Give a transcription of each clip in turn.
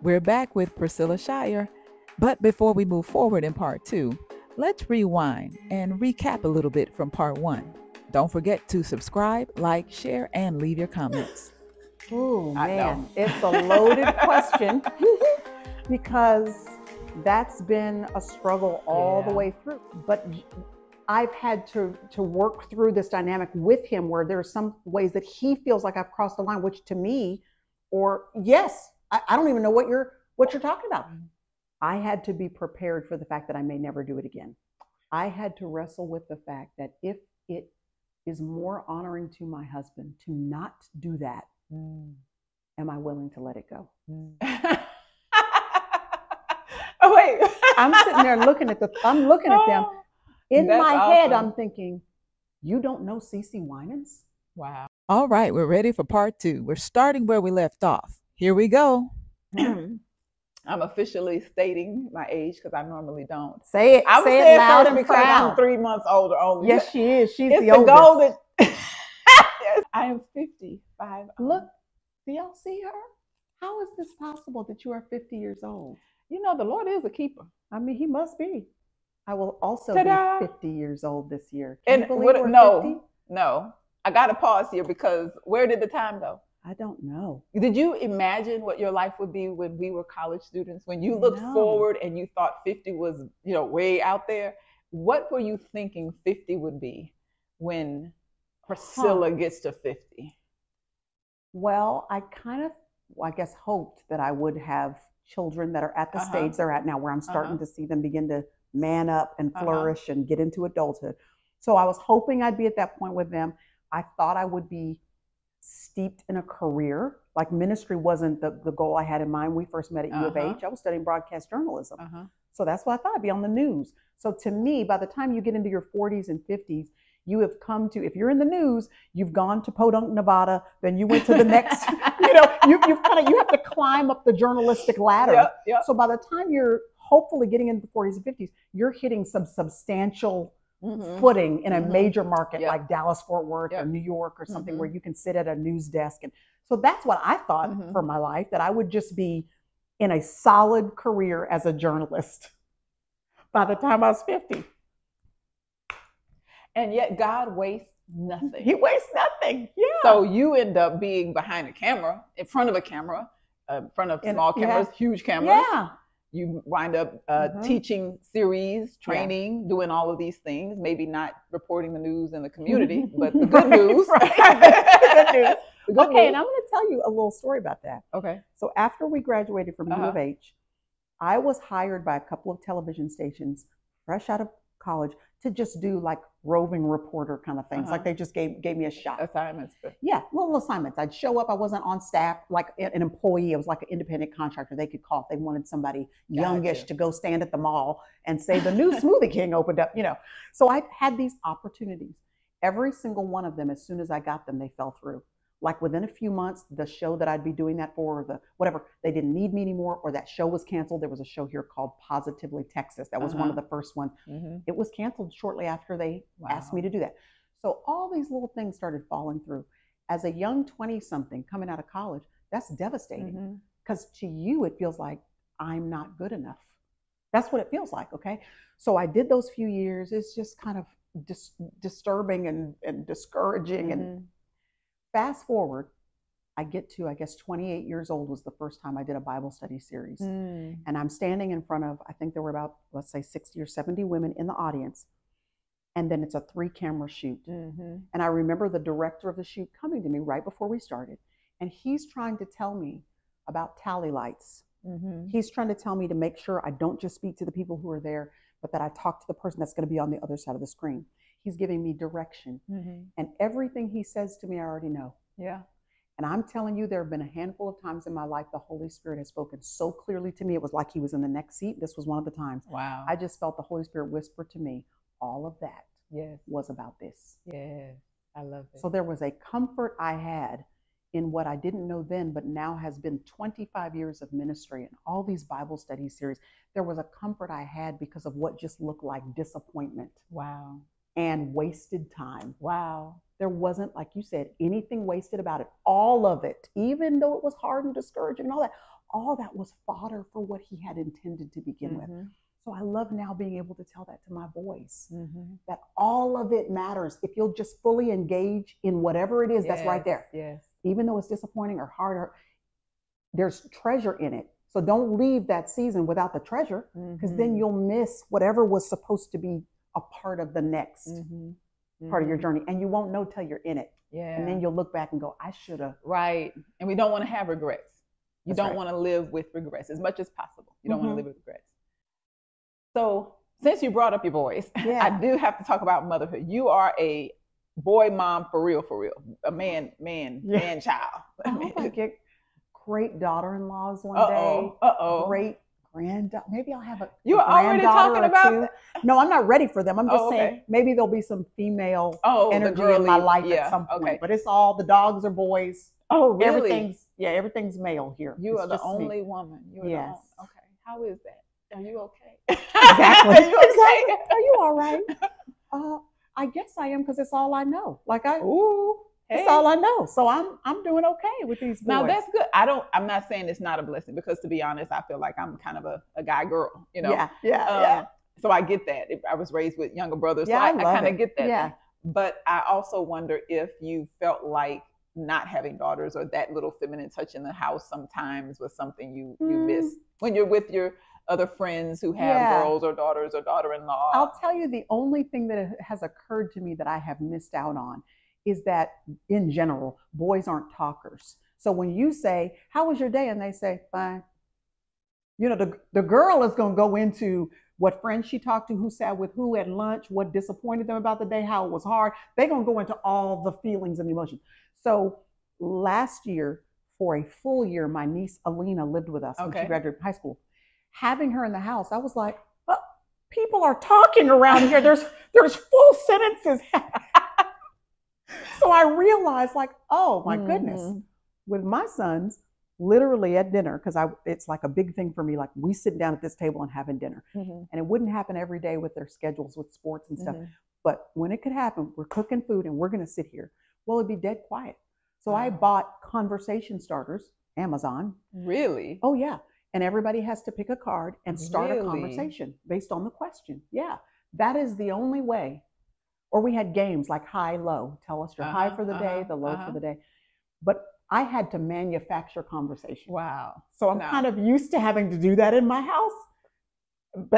We're back with Priscilla Shirer. But before we move forward in part two, let's rewind and recap a little bit from part one. Don't forget to subscribe, like, share, and leave your comments. Oh I know. man, it's a loaded question because that's been a struggle all the way through. But I've had to work through this dynamic with him where there are some ways that he feels like I've crossed the line, which to me, or yes, I don't even know what you're talking about. I had to be prepared for the fact that I may never do it again. I had to wrestle with the fact that if it is more honoring to my husband to not do that, am I willing to let it go? Oh wait, I'm sitting there looking at them. In my head, I'm thinking, you don't know CeCe Winans? Wow. All right, we're ready for part two. We're starting where we left off. Here we go. I'm officially stating my age because I normally don't. Say it. I'm say saying it loud and because proud. I'm 3 months older only. Yes, she is. She's it's the oldest. goal that I am 55. Look, do y'all see her? How is this possible that you are 50 years old? You know, the Lord is a keeper. I mean, he must be. I will also Ta-da! be 50 years old this year. Can you believe we're no, 50? No. I got to pause here because where did the time go? I don't know. Did you imagine what your life would be when we were college students? When you looked No. forward and you thought 50 was, way out there? What were you thinking 50 would be when Priscilla gets to 50? Well, I guess hoped that I would have children that are at the stage they're at now, where I'm starting to see them begin to man up and flourish and get into adulthood. So I was hoping I'd be at that point with them. I thought I would be steeped in a career. Like ministry wasn't the goal I had in mind. We first met at U of H. I was studying broadcast journalism. So that's what I thought. I'd be on the news. So to me, by the time you get into your 40s and 50s, you have come to, if you're in the news, you've gone to Podunk, Nevada, then you went to the next, you have to climb up the journalistic ladder. Yep. So by the time you're hopefully getting into the 40s and 50s, you're hitting some substantial footing in a major market like Dallas, Fort Worth or New York or something where you can sit at a news desk. And so that's what I thought for my life, that I would just be in a solid career as a journalist by the time I was 50. And yet God wastes nothing. He wastes nothing. Yeah. So you end up being behind a camera, in front of a camera, in front of small cameras, huge cameras. Yeah. You wind up teaching series, training, doing all of these things, maybe not reporting the news in the community, but the good news. The good news. Okay, and I'm going to tell you a little story about that. Okay. So after we graduated from U of H, I was hired by a couple of television stations, fresh out of college, to just do like roving reporter kind of things. Like they just gave me a shot. Assignments. Yeah, little assignments. I'd show up. I wasn't on staff like an employee. I was like an independent contractor. They could call if they wanted somebody youngish to go stand at the mall and say the new Smoothie King opened up, So I had these opportunities. Every single one of them, as soon as I got them, they fell through. Like within a few months, the show that I'd be doing that for, or the whatever, they didn't need me anymore, or that show was canceled. There was a show here called Positively Texas. That was one of the first ones. It was canceled shortly after they asked me to do that. So all these little things started falling through. As a young 20-something coming out of college, that's devastating. Because to you, it feels like I'm not good enough. That's what it feels like, okay? So I did those few years. It's just kind of disturbing and discouraging. And fast forward, I get to, I guess, 28 years old was the first time I did a Bible study series. And I'm standing in front of, I think there were about, let's say 60 or 70 women in the audience. And then it's a 3-camera shoot. And I remember the director of the shoot coming to me right before we started. And he's trying to tell me about tally lights. He's trying to tell me to make sure I don't just speak to the people who are there, but that I talk to the person that's going to be on the other side of the screen. He's giving me direction. And everything he says to me, I already know. Yeah. And I'm telling you, there have been a handful of times in my life the Holy Spirit has spoken so clearly to me. It was like he was in the next seat. This was one of the times. Wow. I just felt the Holy Spirit whisper to me, all of that was about this. Yes. I love it. So there was a comfort I had in what I didn't know then, but now has been 25 years of ministry and all these Bible study series. There was a comfort I had because of what just looked like disappointment. Wow. And wasted time. Wow. There wasn't, like you said, anything wasted about it. All of it, even though it was hard and discouraging and all that, all that was fodder for what he had intended to begin with. So I love now being able to tell that to my boys, that all of it matters. If you'll just fully engage in whatever it is that's right there, even though it's disappointing or hard, there's treasure in it. So don't leave that season without the treasure, because then you'll miss whatever was supposed to be a part of the next part of your journey. And you won't know till you're in it. And then you'll look back and go, I should have. Right. And we don't want to have regrets. You don't want to live with regrets as much as possible. You don't want to live with regrets. So since you brought up your boys, I do have to talk about motherhood. You are a boy mom for real, a man child. I might get great daughter-in-laws one day. Great granddaughter. Maybe I'll have a You're already talking about that? No, I'm not ready for them. I'm just saying maybe there'll be some female energy in my life at some point. But it's all the dogs are boys. Oh, really? Everything's male here. You are the only woman. Yes. Okay. How is that? Are you okay? Exactly. Are you okay? Are you all right? I guess I am, because it's all I know. It's all I know. So I'm doing okay with these boys. Now that's good. I'm not saying it's not a blessing, because to be honest, I feel like I'm kind of a guy girl, you know? Yeah. So I get that. I was raised with younger brothers, so I kind of get that. Yeah. But I also wonder if you felt like not having daughters, or that little feminine touch in the house sometimes was something you miss when you're with your other friends who have girls or daughters or daughter-in-law. I'll tell you, the only thing that has occurred to me that I have missed out on is that in general, boys aren't talkers. So when you say, how was your day? And they say, fine. You know, the girl is going to go into what friends she talked to, who sat with who at lunch, what disappointed them about the day, how it was hard. They're going to go into all the feelings and emotions. So last year, for a full year, my niece Alina lived with us when she graduated high school. Having her in the house, I was like, oh, people are talking around here. There's full sentences. So I realized, like, oh my goodness, with my sons, literally at dinner, because it's like a big thing for me. Like, we sit down at this table and having dinner, and it wouldn't happen every day with their schedules with sports and stuff. But when it could happen, we're cooking food and we're going to sit here. Well, it'd be dead quiet. So I bought conversation starters, Amazon. Really? Oh yeah. And everybody has to pick a card and start a conversation based on the question. Yeah, that is the only way. Or we had games like high, low. Tell us your high for the day, the low for the day. But I had to manufacture conversation. Wow. So I'm kind of used to having to do that in my house.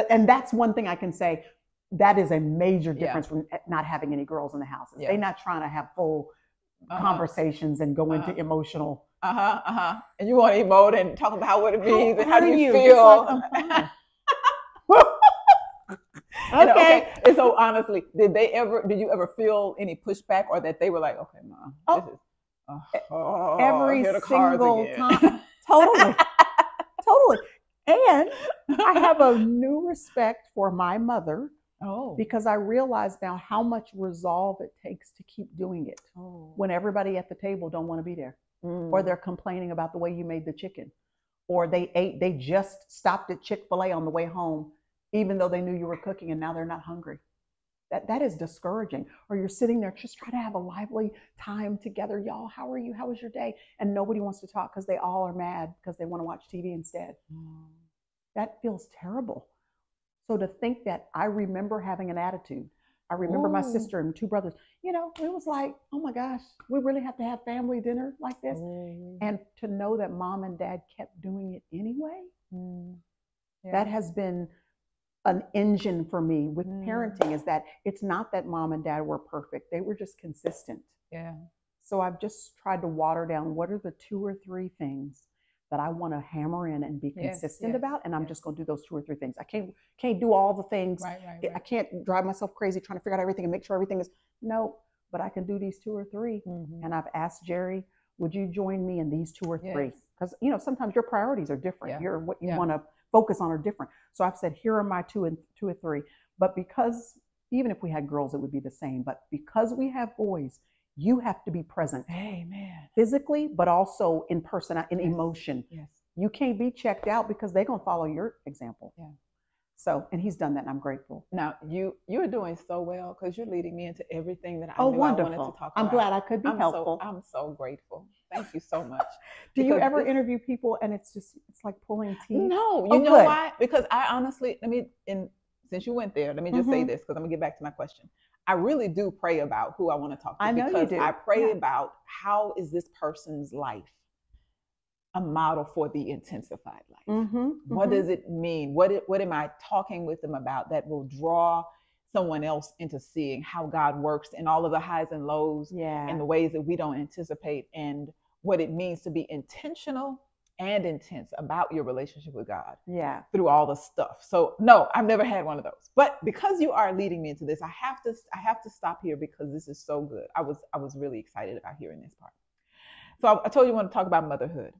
And that's one thing I can say, that is a major difference from not having any girls in the house. They're not trying to have full conversations and go into emotional. And you want to emote and talk about what it means and how do you feel? Okay. And so honestly, did you ever feel any pushback, or that they were like, okay, Mom, this is every single time. Totally. And I have a new respect for my mother. Because I realize now how much resolve it takes to keep doing it when everybody at the table don't want to be there, or they're complaining about the way you made the chicken, or they just stopped at Chick-fil-A on the way home, even though they knew you were cooking, and now they're not hungry. That is discouraging. Or you're sitting there just trying to have a lively time together. Y'all, how are you? How was your day? And nobody wants to talk because they all are mad because they want to watch TV instead. That feels terrible. So to think that I remember having an attitude. I remember my sister and two brothers, you know, it was like, oh my gosh, we really have to have family dinner like this. And to know that Mom and Dad kept doing it anyway, that has been an engine for me with parenting, is that it's not that Mom and Dad were perfect. They were just consistent. So I've just tried to water down what are the 2 or 3 things that I want to hammer in and be consistent about, and I'm just going to do those 2 or 3 things. I can't do all the things. I can't drive myself crazy trying to figure out everything and make sure everything is but I can do these 2 or 3. And I've asked Jerry, would you join me in these 2 or 3? Because you know, sometimes your priorities are different. What you want to focus on are different. So I've said, here are my 2 or 3. But because even if we had girls, it would be the same. But because we have boys, you have to be present. Amen. Physically, but also in person, in emotion. You can't be checked out because they're going to follow your example. So, and he's done that, and I'm grateful. Now, you're doing so well because you're leading me into everything that I knew wonderful. I wanted to talk about. I'm glad I could be helpful. I'm so grateful. Thank you so much. Do you ever interview people and it's like pulling teeth? No, you know why? Because I honestly, since you went there, let me just say this, because I'm gonna get back to my question. I really do pray about who I want to talk to. I know you do. I pray about how is this person's life a model for the intensified life. What does it mean? What am I talking with them about that will draw someone else into seeing how God works in all of the highs and lows and the ways that we don't anticipate, and what it means to be intentional and intense about your relationship with God through all the stuff. So no, I've never had one of those. But because you are leading me into this, I have to stop here because this is so good. I was really excited about hearing this part. So I told you I want to talk about motherhood.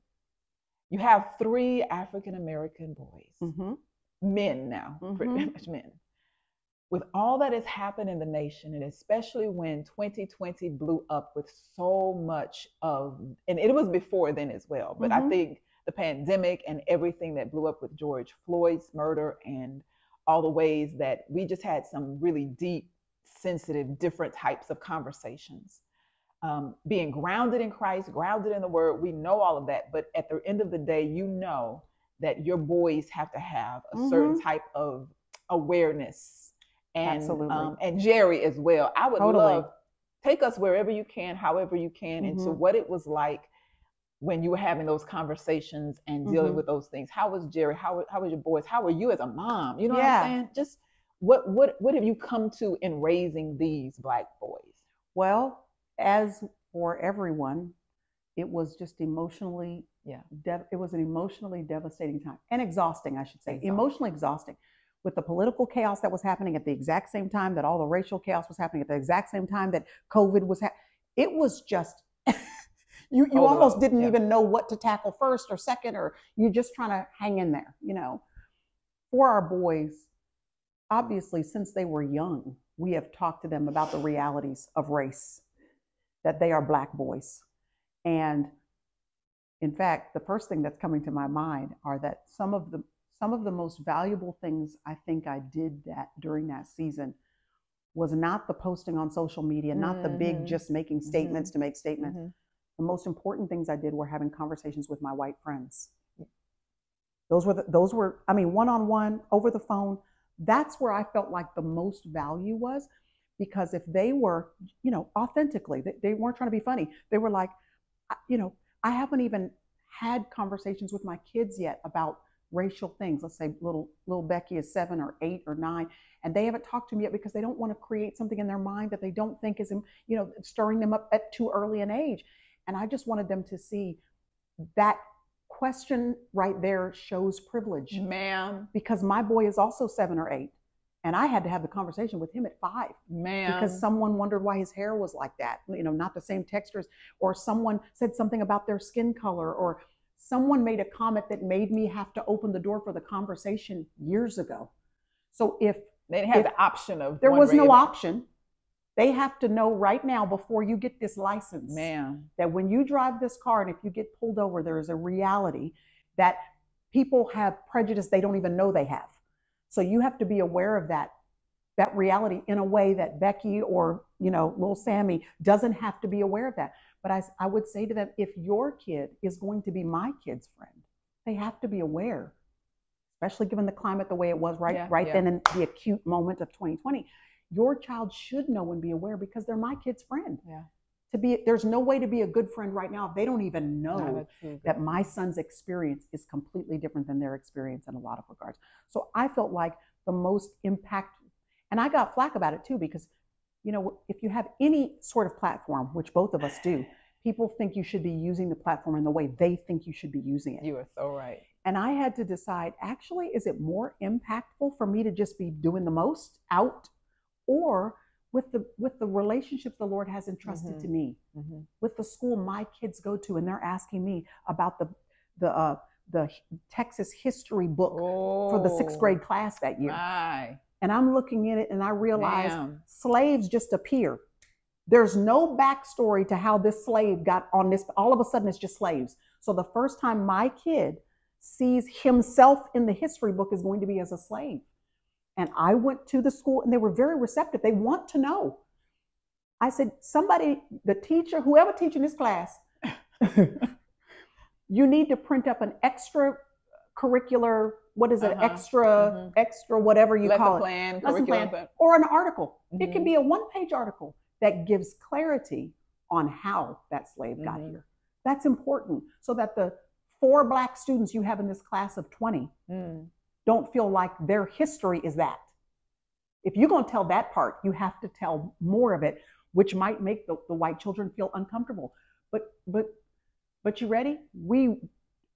You have 3 African-American boys, men now, pretty much men. With all that has happened in the nation, and especially when 2020 blew up with so much and it was before then as well, but I think the pandemic and everything that blew up with George Floyd's murder and all the ways that we just had some really deep, sensitive, different types of conversations. Being grounded in Christ, grounded in the Word, we know all of that. But at the end of the day, you know that your boys have to have a certain type of awareness. And and Jerry as well. I would love, take us wherever you can, however you can, into what it was like when you were having those conversations and dealing with those things. How was Jerry? How was your boys? How were you as a mom? You know what I'm saying? Just what have you come to in raising these Black boys? Well, as for everyone, it was just emotionally, it was an emotionally devastating time and exhausting, I should say. Emotionally exhausting, with the political chaos that was happening at the exact same time that all the racial chaos was happening at the exact same time that COVID was happening. It was just, you almost didn't even know what to tackle first or second, or you're just trying to hang in there, you know. For our boys, obviously, since they were young, we have talked to them about the realities of race, that they are Black boys. And in fact, the first thing that's coming to my mind are that some of the most valuable things I think I did during that season was not the posting on social media, not the big just making statements to make statements. The most important things I did were having conversations with my white friends. Those were, I mean, one-on-one, over the phone. That's where I felt like the most value was. Because if they were, you know, authentically, they weren't trying to be funny. They were like, you know, I haven't even had conversations with my kids yet about racial things. Let's say little Becky is 7 or 8 or 9, and they haven't talked to me yet because they don't want to create something in their mind that they don't think is, you know, stirring them up at too early an age. And I just wanted them to see that question right there shows privilege. Ma'am. Because my boy is also 7 or 8. And I had to have the conversation with him at 5. Man. Because someone wondered why his hair was like that, you know, not the same textures, or someone said something about their skin color, or someone made a comment that made me have to open the door for the conversation years ago. So if they didn't have the option of, there was no option, they have to know right now before you get this license, that when you drive this car and if you get pulled over, there is a reality that people have prejudice they don't even know they have. So you have to be aware of that reality in a way that Becky or, you know, little Sammy doesn't have to be aware of that. But I would say to them, if your kid is going to be my kid's friend, they have to be aware, especially given the climate the way it was then in the acute moment of 2020. Your child should know and be aware because they're my kid's friend. There's no way to be a good friend right now if they don't even know that my son's experience is completely different than their experience in a lot of regards. So I felt like the most impact, and I got flack about it too, because, you know, if you have any sort of platform, which both of us do, people think you should be using the platform in the way they think you should be using it. You are so right. And I had to decide, actually, is it more impactful for me to just be doing the most out, or with the relationships the Lord has entrusted to me, with the school my kids go to, and they're asking me about the Texas history book for the 6th grade class that year. And I'm looking in it and I realize slaves just appear. There's no backstory to how this slave got on this. All of a sudden it's just slaves. So the first time my kid sees himself in the history book is going to be as a slave. And I went to the school and they were very receptive. They want to know. I said, somebody, the teacher, whoever teaching this class, you need to print up an extra curricular, what is it, extra whatever you call it. Lesson plan, or an article. It can be a one-page article that gives clarity on how that slave got here. That's important, so that the 4 Black students you have in this class of 20 don't feel like their history is that. If you're going to tell that part, you have to tell more of it, which might make the white children feel uncomfortable. But you ready? We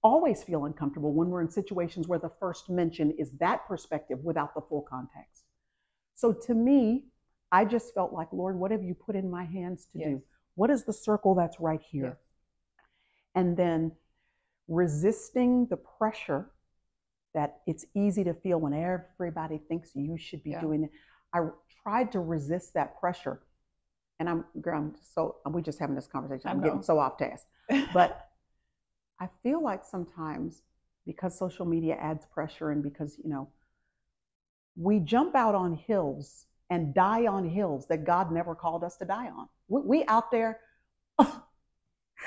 always feel uncomfortable when we're in situations where the first mention is that perspective without the full context. So to me, I just felt like, Lord, what have you put in my hands to do? What is the circle that's right here? And then resisting the pressure that it's easy to feel when everybody thinks you should be doing it. I tried to resist that pressure. And we're just having this conversation. I'm getting so off task. But I feel like sometimes, because social media adds pressure, and because, we jump out on hills and die on hills that God never called us to die on. We out there.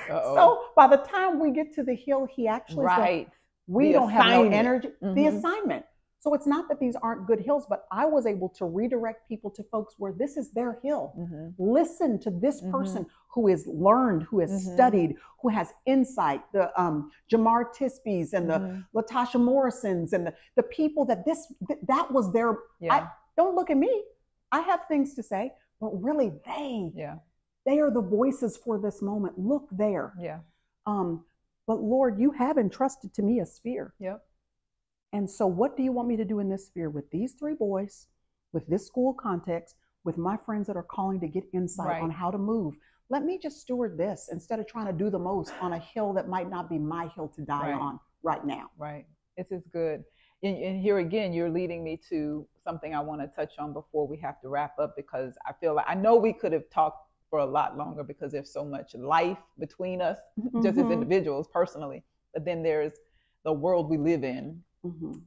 So by the time we get to the hill, he actually said, we don't have no energy. The assignment. So it's not that these aren't good hills, but I was able to redirect people to folks where this is their hill. Listen to this person who has learned, who has studied, who has insight. The Jamar Tispys and the Latasha Morrisons and the people that that was their. Don't look at me. I have things to say, but really they are the voices for this moment. Look there. But Lord, you have entrusted to me a sphere. And so what do you want me to do in this sphere with these 3 boys, with this school context, with my friends that are calling to get insight on how to move? Let me just steward this instead of trying to do the most on a hill that might not be my hill to die on right now. This is good. And here again, you're leading me to something I want to touch on before we have to wrap up, because I feel like, I know we could have talked for a lot longer because there's so much life between us, just as individuals personally, but then there's the world we live in.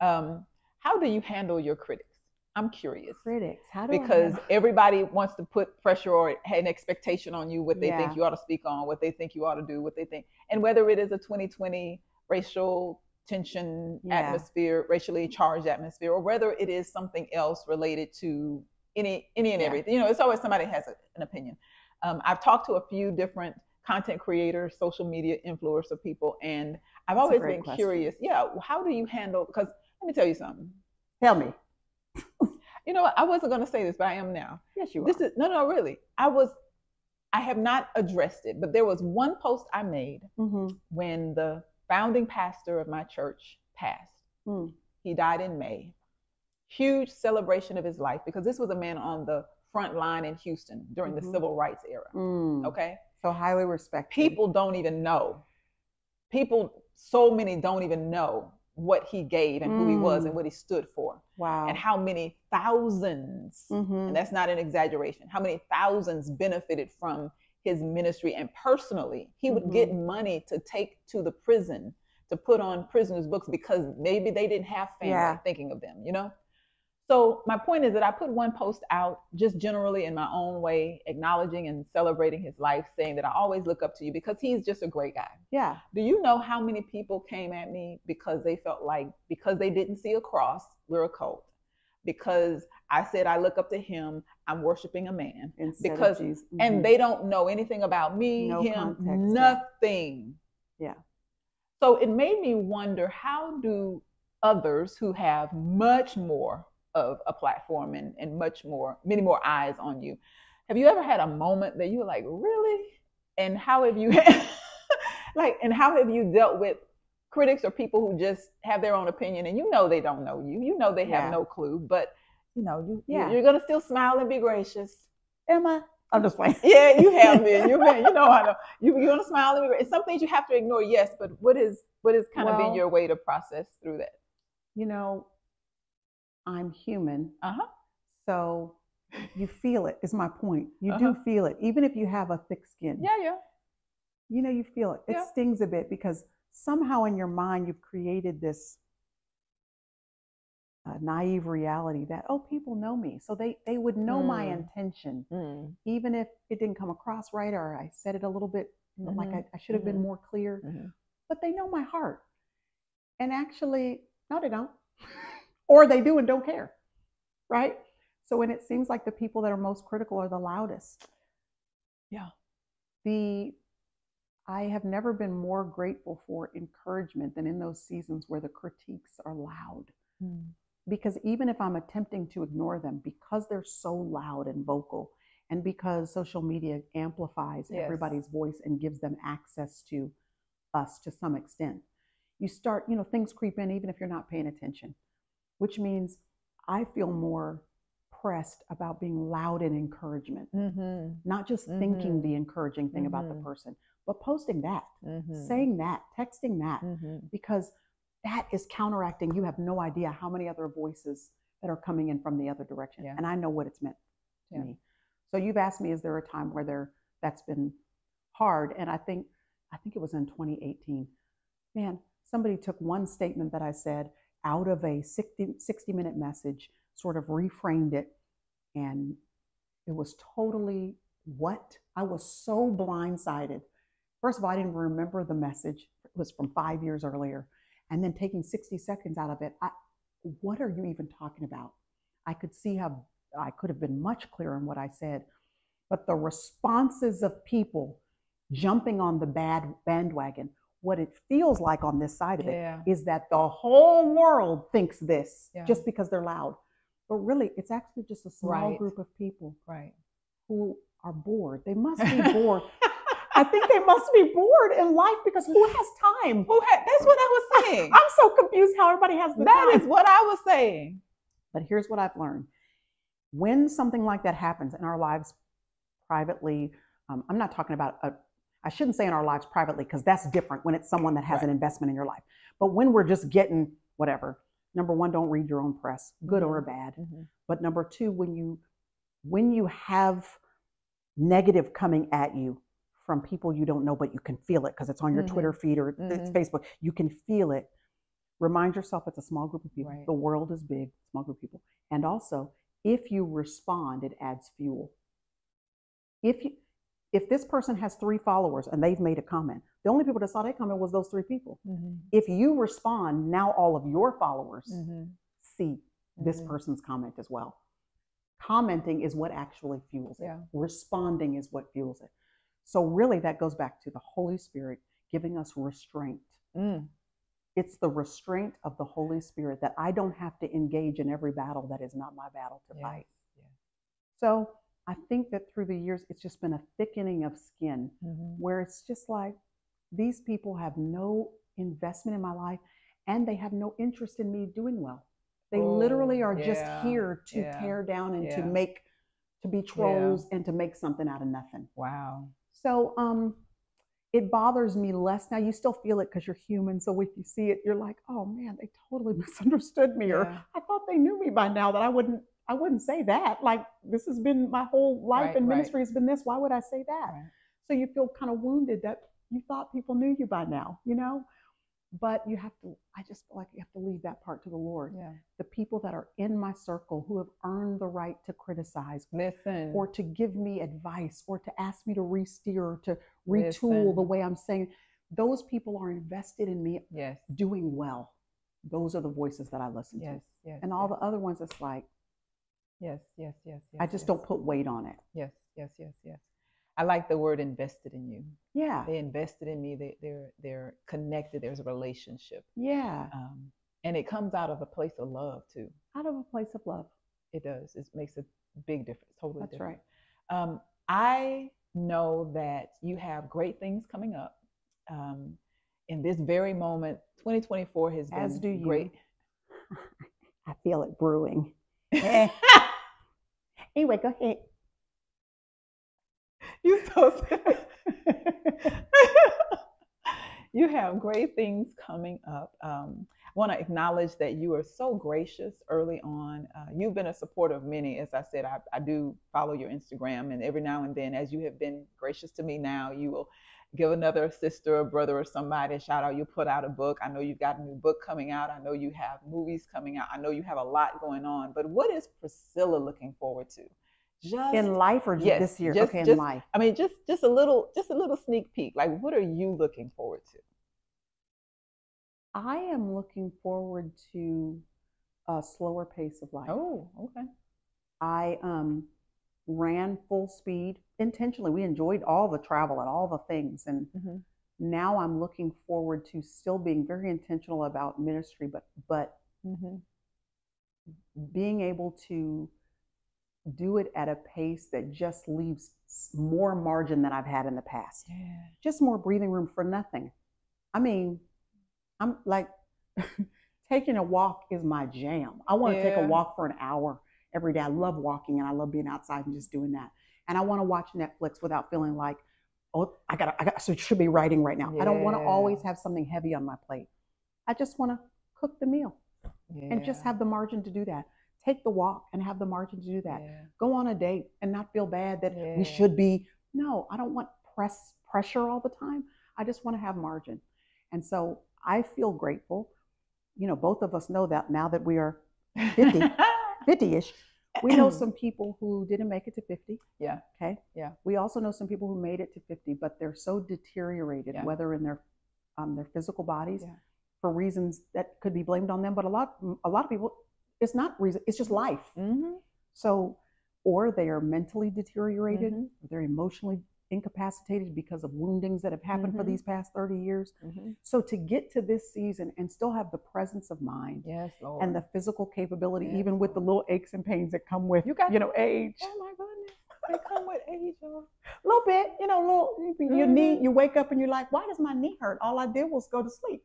How do you handle your critics? I'm curious. Critics, because everybody wants to put pressure or an expectation on you, what they think you ought to speak on, what they think you ought to do, what they think. And whether it is a 2020 racial tension atmosphere, racially charged atmosphere, or whether it is something else related to any and everything. It's always somebody has an opinion. I've talked to a few different content creators, social media influencer people, and I've always been curious. How do you handle, because let me tell you something. Tell me. I wasn't going to say this, but I am now. Yes, you are. No, really. I have not addressed it, but there was one post I made when the founding pastor of my church passed. He died in May. Huge celebration of his life, because this was a man on the front line in Houston during the civil rights era. Okay. So highly respected. People don't even know. So many don't even know what he gave and who he was and what he stood for. Wow. And how many thousands, and that's not an exaggeration, how many thousands benefited from his ministry. And personally, he would get money to take to the prison, to put on prisoners' books, because maybe they didn't have family thinking of them, So my point is that I put one post out just generally in my own way, acknowledging and celebrating his life, saying that I always look up to you because he's just a great guy. Yeah. Do you know how many people came at me because they felt like, because they didn't see a cross, we're a cult? Because I said, I look up to him, I'm worshiping a man. Because, and they don't know anything about me, him, nothing. Yeah. So it made me wonder, how do others who have much more of a platform and many more eyes on you, have you ever had a moment that you were like, really? And how have you how have you dealt with critics or people who just have their own opinion, and they don't know you, they have no clue, but you're gonna still smile and be gracious? Am I? I'm just playing. Yeah, you have been. You've been. I know. You're gonna smile and be gracious. Some things you have to ignore, yes, but what is kind of been your way to process through that? I'm human. So you feel it, is my point. You do feel it, even if you have a thick skin. Yeah. You feel it. It stings a bit, because somehow in your mind you've created this naive reality that, oh, people know me. So they would know my intention, even if it didn't come across right, or I said it a little bit like I should have been more clear, but they know my heart. And actually, no, they don't. Or they do and don't care, right? So when it seems like the people that are most critical are the loudest. Yeah. I have never been more grateful for encouragement than in those seasons where the critiques are loud. Because even if I'm attempting to ignore them, because they're so loud and vocal, and because social media amplifies everybody's voice and gives them access to us to some extent, you start, things creep in even if you're not paying attention, which means I feel more pressed about being loud in encouragement, not just thinking the encouraging thing about the person, but posting that, saying that, texting that, because that is counteracting. You have no idea how many other voices that are coming in from the other direction. And I know what it's meant to me. So you've asked me, is there a time where that's been hard? And I think it was in 2018. Man, somebody took one statement that I said out of a 60-minute message, sort of reframed it, and it was totally what? I was so blindsided. First of all, I didn't remember the message. It was from 5 years earlier. And then taking 60 seconds out of it, what are you even talking about? I could see how I could have been much clearer in what I said. But the responses of people jumping on the bad bandwagon, what it feels like on this side of it is that the whole world thinks this just because they're loud. But really, it's actually just a small group of people who are bored. They must be bored. I think they must be bored in life, because who has time? That's what I was saying. I'm so confused how everybody has the time. That is what I was saying. But here's what I've learned. When something like that happens in our lives privately, I'm not talking about, I shouldn't say in our lives privately, because that's different when it's someone that has an investment in your life. But when we're just getting whatever, number one, don't read your own press, good or bad. But number two, when you have negative coming at you from people you don't know, but you can feel it because it's on your Twitter feed or it's Facebook, you can feel it. Remind yourself it's a small group of people. The world is big, small group of people. And also, if you respond, it adds fuel. If this person has 3 followers and they've made a comment, the only people that saw that comment was those 3 people. If you respond, now all of your followers see this person's comment as well. Commenting is what actually fuels it. Responding is what fuels it. So really that goes back to the Holy Spirit giving us restraint. It's the restraint of the Holy Spirit that I don't have to engage in every battle that is not my battle to fight. So I think that through the years, it's just been a thickening of skin where it's just like, these people have no investment in my life and they have no interest in me doing well. They literally are just here to tear down and to be trolls and to make something out of nothing. Wow. So it bothers me less. Now, you still feel it because you're human. So if you see it, you're like, oh man, they totally misunderstood me. Or I thought they knew me by now, that I wouldn't say that. Like, this has been my whole life and ministry has been this. Why would I say that? So you feel kind of wounded that you thought people knew you by now, But I just feel like you have to leave that part to the Lord. The people that are in my circle who have earned the right to criticize, or to give me advice, or to ask me to re-steer, or to retool the way I'm saying, those people are invested in me doing well. Those are the voices that I listen to. And all the other ones, it's like, I just don't put weight on it. Yes. I like the word invested in you. Yeah. They invested in me. They're connected. There's a relationship. Yeah. And it comes out of a place of love too. Out of a place of love. It does. It makes a big difference. Totally different. That's right. I know that you have great things coming up. In this very moment, 2024 has been As do you. Great. I feel it brewing. Anyway, go ahead. You so You have great things coming up. I want to acknowledge that you are so gracious early on. You've been a supporter of many. As I said, I do follow your Instagram, and every now and then, as you have been gracious to me now, you will give another sister or brother or somebody a shout out. You put out a book. I know you've got a new book coming out. I know you have movies coming out. I know you have a lot going on. But what is Priscilla looking forward to? Just in life, or just this year? Just, in life. I mean, just a little sneak peek. Like, what are you looking forward to? I am looking forward to a slower pace of life. Oh, okay. I ran full speed intentionally. We enjoyed all the travel and all the things, and now I'm looking forward to still being very intentional about ministry, but being able to do it at a pace that just leaves more margin than I've had in the past. Yeah. Just more breathing room for nothing. I mean, I'm like, taking a walk is my jam. I want to take a walk for an hour every day. I love walking and I love being outside and just doing that. And I want to watch Netflix without feeling like, oh, so should be writing right now. Yeah. I don't want to always have something heavy on my plate. I just want to cook the meal and just have the margin to do that. Take the walk and have the margin to do that. Yeah. Go on a date and not feel bad that we should be. No, I don't want pressure all the time. I just want to have margin. And so I feel grateful. You know, both of us know that now that we are 50-ish, we know some people who didn't make it to 50. Yeah. Okay. Yeah. We also know some people who made it to 50, but they're so deteriorated, whether in their physical bodies for reasons that could be blamed on them. But a lot of people, it's not reason, it's just life. So, or they are mentally deteriorated, they're emotionally incapacitated because of woundings that have happened for these past 30 years. So to get to this season and still have the presence of mind and the physical capability, even with the little aches and pains that come with, age. Oh my goodness. They come with age. A little bit, your knee, you wake up and you're like, why does my knee hurt? All I did was go to sleep.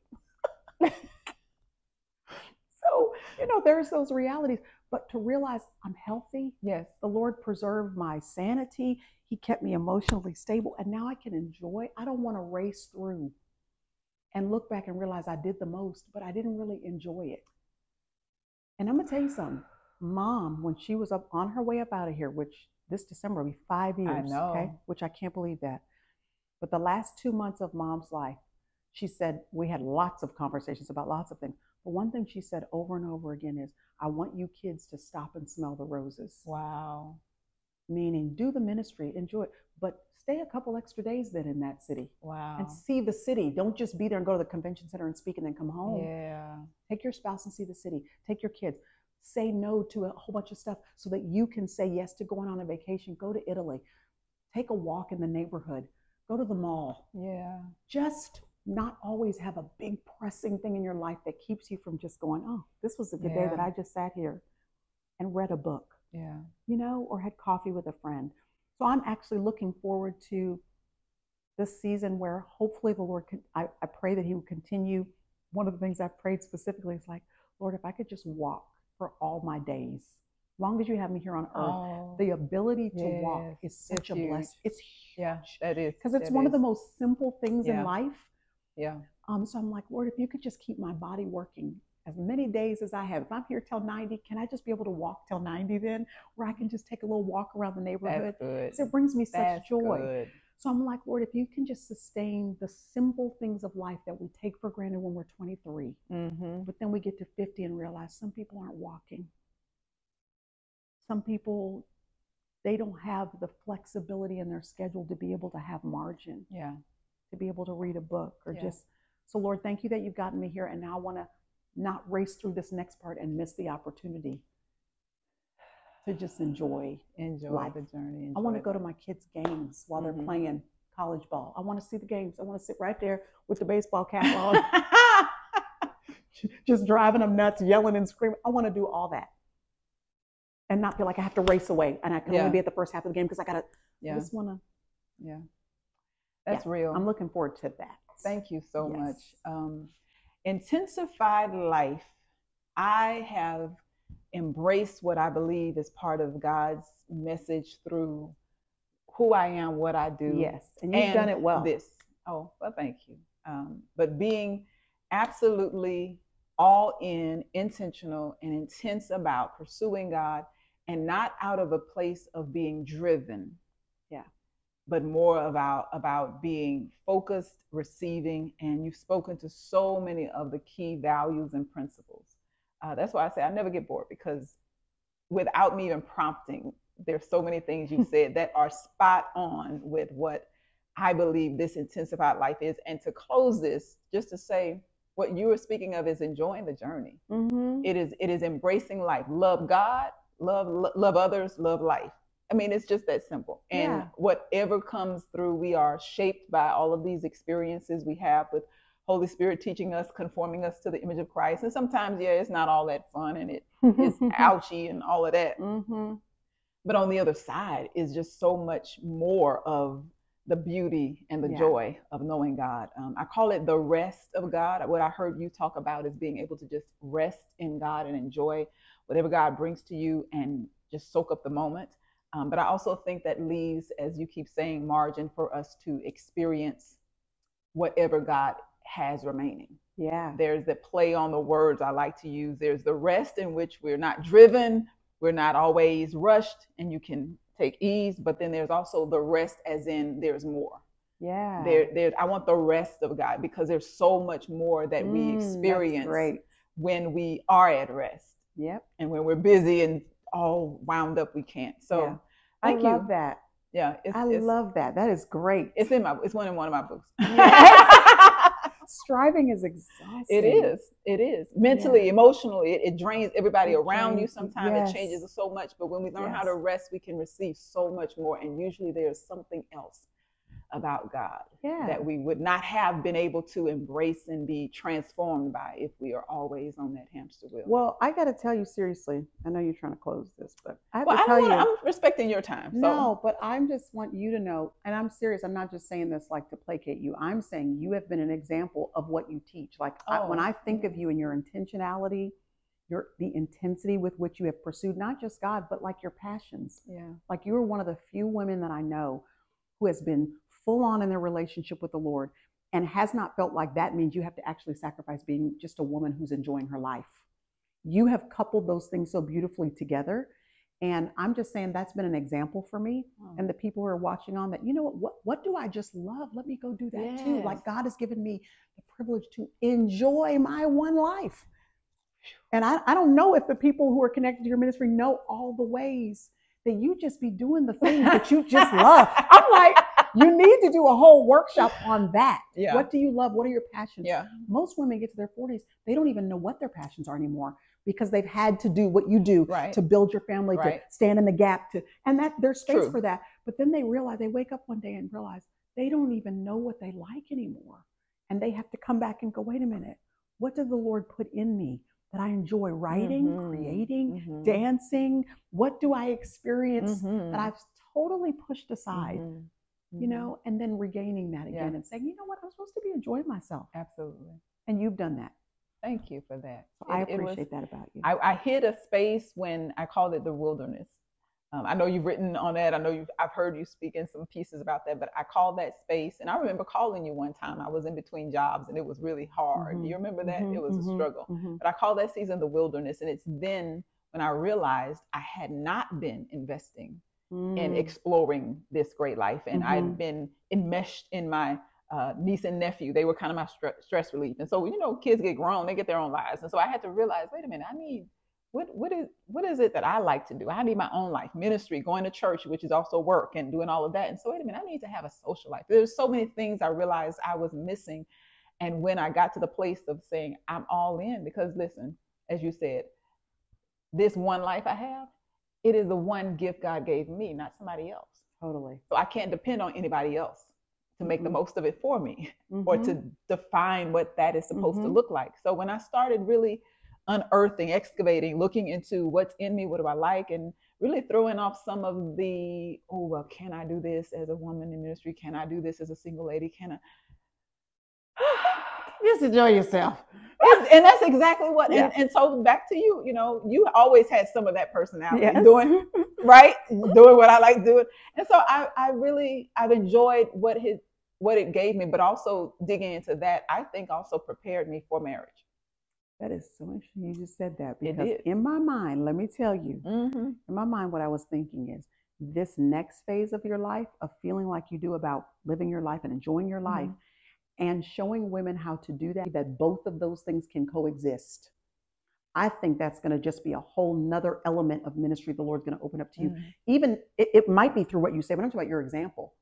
So, there's those realities, but to realize I'm healthy. Yes. The Lord preserved my sanity. He kept me emotionally stable, and now I can enjoy. I don't want to race through and look back and realize I did the most, but I didn't really enjoy it. And I'm going to tell you something. Mom, when she was up on her way up out of here, which this December will be 5 years, I know. Okay, which I can't believe that. But the last 2 months of Mom's life, she said, we had lots of conversations about lots of things. But one thing she said over and over again is, I want you kids to stop and smell the roses. Wow. Meaning do the ministry, enjoy it, but stay a couple extra days then in that city. Wow. And see the city. Don't just be there and go to the convention center and speak and then come home. Yeah. Take your spouse and see the city. Take your kids. Say no to a whole bunch of stuff so that you can say yes to going on a vacation. Go to Italy. Take a walk in the neighborhood. Go to the mall. Yeah. Just not always have a big pressing thing in your life that keeps you from just going, oh, this was a good day that I just sat here and read a book. Yeah. Or had coffee with a friend. So I'm actually looking forward to this season where hopefully the Lord I pray that He would continue. One of the things I've prayed specifically is like, Lord, if I could just walk for all my days, as long as you have me here on earth, the ability to walk is such a blessing. It's huge. Yeah, that is. Because it's one of the most simple things in life. Yeah. So I'm like, Lord, if you could just keep my body working as many days as I have. If I'm here till 90, can I just be able to walk till 90 then? Where I can just take a little walk around the neighborhood? That's good. So it brings me such joy. Good. So I'm like, Lord, if you can just sustain the simple things of life that we take for granted when we're 23, but then we get to 50 and realize some people aren't walking. Some people, they don't have the flexibility in their schedule to be able to have margin. Yeah. To be able to read a book or just, so Lord, thank you that you've gotten me here. And now I want to not race through this next part and miss the opportunity to just enjoy life. The journey. I want to go to my kids' games while they're playing college ball. I want to see the games. I want to sit right there with the baseball cap on, just driving them nuts, yelling and screaming. I want to do all that and not feel like I have to race away and I can only be at the first half of the game because I got to, I just want to. Yeah. That's real. I'm looking forward to that. Thank you so much. Intensified life. I have embraced what I believe is part of God's message through who I am, what I do. Yes, and you've done it well. Oh, well, thank you. But being absolutely all in, intentional, and intense about pursuing God, and not out of a place of being driven. but more about being focused, receiving, and you've spoken to so many of the key values and principles. That's why I say I never get bored, because without me even prompting, there's so many things you've said that are spot on with what I believe this intensified life is. And to close this, just to say, what you were speaking of is enjoying the journey. Mm-hmm. It is embracing life. Love God, love others, love life. I mean, it's just that simple. And whatever comes through, we are shaped by all of these experiences we have with Holy Spirit teaching us, conforming us to the image of Christ. And sometimes, it's not all that fun, and it is ouchy and all of that. Mm-hmm. But on the other side is just so much more of the beauty and the joy of knowing God. I call it the rest of God. What I heard you talk about is being able to just rest in God and enjoy whatever God brings to you and just soak up the moment. But I also think that leaves, as you keep saying, margin for us to experience whatever God has remaining. Yeah. There's the play on the words I like to use. There's the rest in which we're not driven, we're not always rushed, and you can take ease. But then there's also the rest as in there's more. Yeah. I want the rest of God, because there's so much more that we experience when we are at rest. Yep. And when we're busy and all wound up, we can't. So I love that. Yeah. I love that. That is great. It's one of my books. Striving is exhausting. It is mentally, emotionally. It drains everybody around you. Sometimes it changes so much, but when we learn how to rest, we can receive so much more. And usually there's something else about God that we would not have been able to embrace and be transformed by if we are always on that hamster wheel. Well, I got to tell you seriously, I know you're trying to close this, but I have to tell you. I'm respecting your time. So. No, but I just want you to know, and I'm serious, I'm not just saying this like to placate you. I'm saying you have been an example of what you teach. Like when I think of you and your intentionality, the intensity with which you have pursued, not just God, but like your passions. Yeah. Like you are one of the few women that I know who has been full on in their relationship with the Lord and has not felt like that means you have to actually sacrifice being just a woman who's enjoying her life. You have coupled those things so beautifully together. And I'm just saying that's been an example for me and the people who are watching on that, you know what do I just love? Let me go do that too. Like God has given me the privilege to enjoy my one life. And I don't know if the people who are connected to your ministry know all the ways that you just be doing the things that you just love. I'm like, you need to do a whole workshop on that. Yeah. What do you love? What are your passions? Yeah. Most women get to their 40s, they don't even know what their passions are anymore because they've had to do what you do to build your family, to stand in the gap, and that there's space for that. But then they wake up one day and realize they don't even know what they like anymore. And they have to come back and go, wait a minute, what did the Lord put in me that I enjoy writing, creating, dancing? What do I experience that I've totally pushed aside? You know, and then regaining that again and saying, you know what, I'm supposed to be enjoying myself. Absolutely. And you've done that. Thank you for that. So I appreciate that about you. I hit a space when I called it the wilderness. I know you've written on that. I know I've heard you speak in some pieces about that, but I called that space. And I remember calling you one time. I was in between jobs and it was really hard. Do you remember that? It was a struggle. But I called that season the wilderness. And it's then when I realized I had not been investing in exploring this great life. And I'd been enmeshed in my niece and nephew. They were kind of my stress relief. And so, you know, kids get grown, they get their own lives. And so I had to realize, wait a minute, I need, what is it that I like to do? I need my own life, ministry, going to church, which is also work, and doing all of that. And so, wait a minute, I need to have a social life. There's so many things I realized I was missing. And when I got to the place of saying, I'm all in, because listen, as you said, this one life I have, it is the one gift God gave me, not somebody else. Totally. So I can't depend on anybody else to make the most of it for me or to define what that is supposed to look like. So when I started really unearthing, excavating, looking into what's in me, what do I like, and really throwing off some of the, oh, well, can I do this as a woman in ministry? Can I do this as a single lady? Can I? Just enjoy yourself. And that's exactly what, and so back to you, you know, you always had some of that personality doing, doing what I like doing. And so I've enjoyed what it gave me, but also digging into that, I think also prepared me for marriage. That is so interesting. You just said that because in my mind, let me tell you, in my mind, what I was thinking is this next phase of your life of feeling like you do about living your life and enjoying your life, and showing women how to do that both of those things can coexist. I think that's going to just be a whole nother element of ministry the Lord's going to open up to you. Even it might be through what you say, but I'm talking about your example.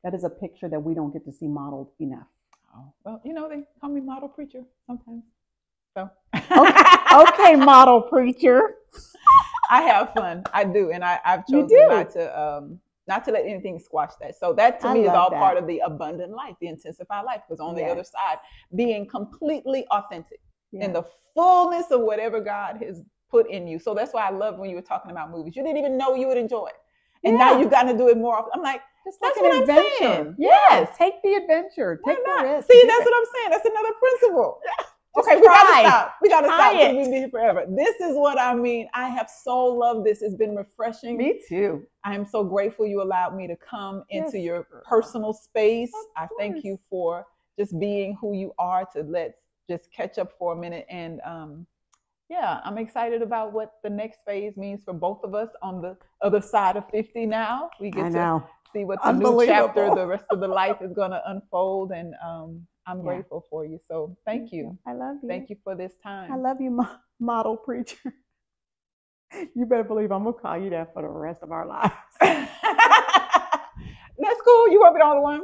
That is a picture that we don't get to see modeled enough. Oh, well, you know, they call me model preacher sometimes. So okay, model preacher. I have fun. I do, and I've chosen not to let anything squash that. So that to me is all part of the abundant life, the intensified life, because on the other side, being completely authentic in the fullness of whatever God has put in you. So that's why I love when you were talking about movies. You didn't even know you would enjoy it. And now you've gotten to do it more often. I'm like, that's what I'm saying. Yes, take the adventure. Take the risk. See, that's what I'm saying. That's another principle. Okay, we gotta stop. We gotta stop. We'll be here forever. This is what I mean. I have so loved this. It's been refreshing. Me too. I am so grateful you allowed me to come into your personal space. I thank you for just being who you are. Let's just catch up for a minute. And I'm excited about what the next phase means for both of us on the other side of 50 now. We get to see what the new chapter, the rest of the life is going to unfold. And I'm grateful for you. So thank you. I love you. Thank you for this time. I love you, model preacher. You better believe I'm going to call you that for the rest of our lives. That's cool. You won't be the only one.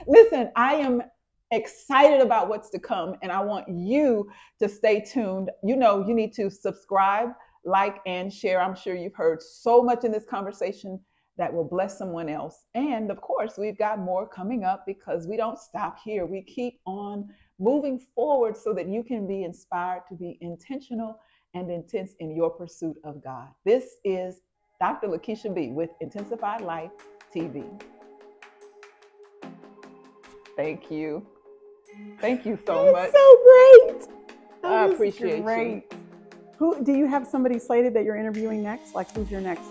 Listen, I am excited about what's to come, and I want you to stay tuned. You know, you need to subscribe, like, and share. I'm sure you've heard so much in this conversation that will bless someone else. And of course, we've got more coming up because we don't stop here. We keep on moving forward so that you can be inspired to be intentional and intense in your pursuit of God. This is Dr. Lekesha B with Intensified Life TV. Thank you. Thank you so much. So great. I appreciate you. Who do you have somebody slated that you're interviewing next? Like, who's your next?